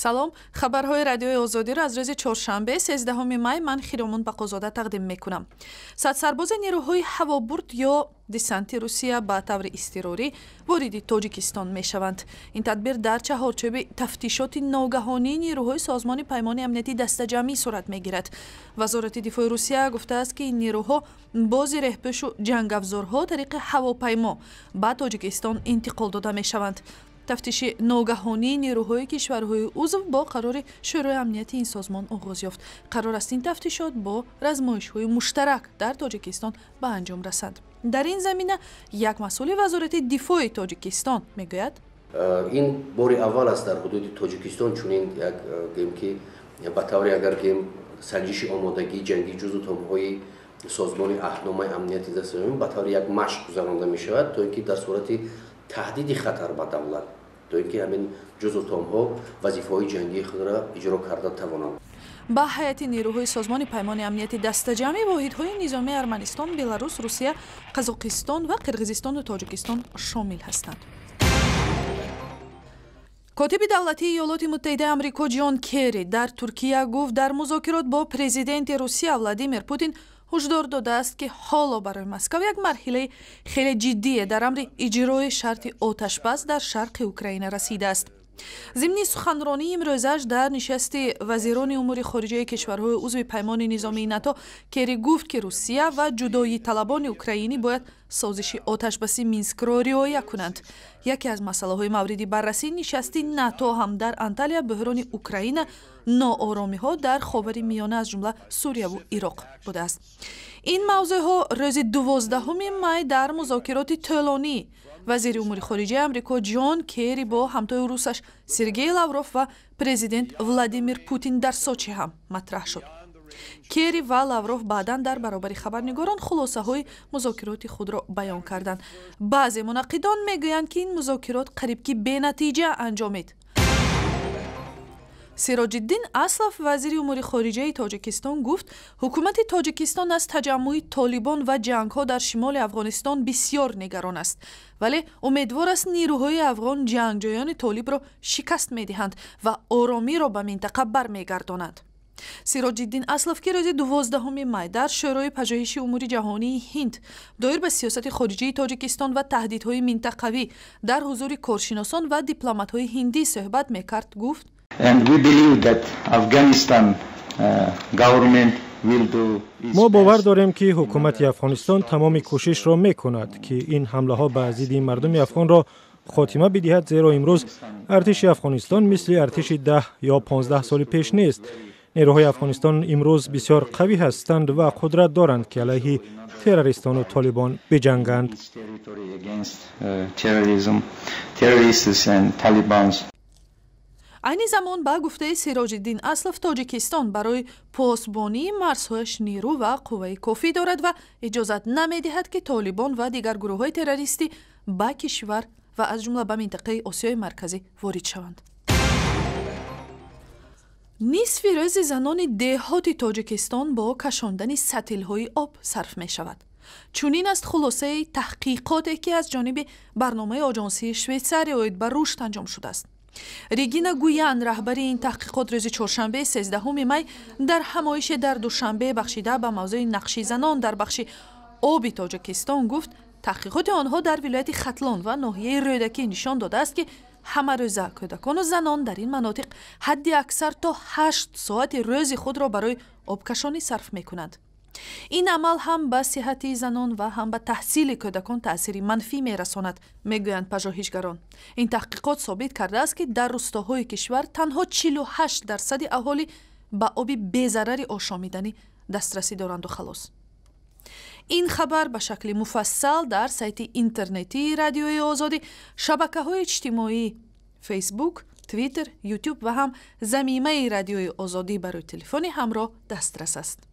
салом, хабарҳои радиои озодиро аз рӯзи чоршанбе 13 май ман Хиромон Бақозода тақдим мекунам. Садсарбози нерӯҳои ҳавобурд ё десанти Русия ба таври истирорӣ вориди Тоҷикистон мешаванд. Ин тадбир дар чаҳорчоби тафтишоти ногаҳонии нерӯҳои созмони паймони амнияти дастаҷамъӣ сурат мегирад. Вазорати дифои Русия гуфтааст, ки ин нерӯҳо бо зирехпӯшу ҷангавзорҳо тариқи ҳавопаймо ба Тоҷикистон интиқол дода мешаванд. тафтиши ногаҳонии нерӯҳои кишварҳои узв бо қарори шӯрои амнияти ин созмон оғоз ёфт. Қарор аст ин тафтишот бо размоишҳои муштарак дар Тоҷикистон ба анҷом расанд. дар ин замина як масъули вазорати дифои Тоҷикистон мегӯяд, ин бори аввал аст дар ҳудуди Тоҷикистон чунин як гем ки ба таври агар гем саҷиши омодагии ҷангӣ ҷузу томҳои созмони аҳдномаи амнияти дастаҷамӣ ба таври як машқ гузаронда мешавад, то ин ки дар сурати таҳдиди хатар ба давлат, то ин ки ҳамин ҷузу томҳо вазифаҳои ҷангии худро иҷро карда тавонанд. ба ҳайати нерӯҳои созмони паймони амнияти дастаҷамъӣ воҳидҳои низомии Арманистон, Беларус, Русия, Қазоқистон ва Қирғизистону Тоҷикистон шомил ҳастанд. котиби давлатии Иёлоти Муттаҳидаи Амрико Ҷон Керри дар Туркия гуфт, дар музокирот бо президенти Русия Владимир Путин ҳушдор додааст, ки ҳоло барои Москав як марҳилаи хеле ҷиддие дар амри иҷрои шарти оташбас дар шарқи Украина расидааст. зимни суханронии имрӯзаш дар нишасти вазирони умури хориҷии кишварҳои узви паймони низомии НАТО Керри гуфт, ки Русия ва ҷудоиталабони украинӣ бояд созиши оташбаси Минскро риоя кунанд. яке аз масъалаҳои мавриди баррасӣ нишасти НАТО ҳам дар Анталия бӯҳрони Украина, нооромиҳо дар ховари миёна аз ҷумла Сурияву Ироқ будааст. ин мавзӯъҳо рӯзи 12 май дар музокироти тӯлонӣ вазири умури хориҷии Амрико Ҷон Керри бо ҳамтои русаш Сергей Лавров ва президент Владимир Путин дар Сочи ҳам матраҳ шуд. Керри ва Лавров баъдан дар баробари хабарнигорон хулосаҳои музокироти худро баён карданд. баъзе мунаққидон мегӯянд, ки ин музокирот қариб ки бенатиҷа анҷомид. Сироҷиддин Аслов, вазири умури хориҷаи Тоҷикистон, гуфт, ҳукумати Тоҷикистон аз таҷаммуи толибон ва ҷангҳо дар шимоли Афғонистон бисьёр нигарон аст, вале умедвор аст нерӯҳои афғон ҷангҷӯёни толибро шикаст медиҳанд ва оромиро ба минтақа бармегардонанд. Сироҷиддин Аслов, ки рӯзи 12 май дар шӯрои пажӯҳиши умури ҷаҳонии Ҳинд доир ба сиясати хориҷии Тоҷикистон ва таҳдидҳои минтақавӣ дар ҳузури коршиносон ва дипломатҳои ҳиндӣ суҳбат мекард, гуфт, мо бовар дорем, ки ҳукумати Афғонистон тамоми кӯшишро мекунад, ки ин ҳамлаҳо ба зидди мардуми афғонро хотима бидиҳад, зеро имрӯз артиши Афғонистон мисли артиши 10 ё 15 соли пеш нест. нерӯҳои Афғонистон имрӯз бисёр қавӣ ҳастанд ва қудрат доранд, ки алайҳи террористону толибон биҷанганд. айни замон ба гуфтаи Сироҷиддин Аслов, Тоҷикистон барои посбонии марзҳояш нерӯ ва қувваи кофӣ дорад ва иҷозат намедиҳад, ки толибон ва дигар гурӯҳҳои террористӣ ба кишвар ва аз ҷумла ба минтақаи Осиёи марказӣ ворид шаванд. нисфи рӯзи занони деҳоти Тоҷикистон бо кашондани сатилҳои об сарф мешавад. чунин аст хулосаи таҳқиқоте, ки аз ҷониби барномаи оҷонсии Швейтсария оид ба рушд анҷом шудааст. Регина Гуян, раҳбари ин таҳқиқот, рӯзи чоршанбе 13 май дар ҳамоише дар Душанбе бахшида ба мавзӯи нақши занон дар бахши оби Тоҷикистон гуфт, таҳқиқоти онҳо дар вилояти Хатлон ва ноҳияи Рӯдакӣ нишон додааст, ки ҳамарӯза кӯдакону занон дар ин манотиқ ҳадди аксар то 8 соати рӯзи худро барои обкашонӣ сарф мекунанд. ин амал ҳам ба сиҳати занон ва ҳам ба таҳсили кӯдакон таъсири манфӣ мерасонад, мегӯянд пажӯҳишгарон. ин таҳқиқот собит кардааст, ки дар рӯстаҳои кишвар танҳо 48% аҳолӣ ба оби безарари ошомиданӣ дастрасӣ доранду халос. ин хабар ба шакли муфассал дар сайти интернетии радиои озодӣ, шабакаҳои иҷтимоӣ Facebook, Twitter, YouTube ва ҳам замимаи радиои озодӣ барои телефони ҳамроҳ дастрас аст.